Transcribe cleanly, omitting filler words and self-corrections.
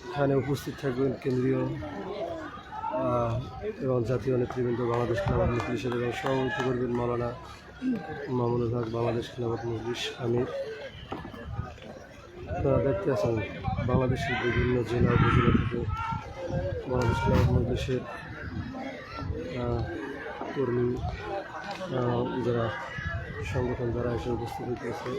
এখানে উপস্থিত থাকবেন কেন্দ্রীয় এবং জাতীয় নেতৃবৃন্দ, বাংলাদেশ খেলাফত মজলিসের, এবং সভাপতিত্ব করবেন মাওলানা মামুনুল হক, বাংলাদেশ খেলাফত মজলিস আমির। আপনারা দেখতে আছেন বাংলাদেশের বিভিন্ন জেলা উপজেলা থেকে বাংলাদেশ খেলাফত মজলিসের কর্মী, যারা সংগঠন দ্বারা এসে উপস্থিত হইতেছে।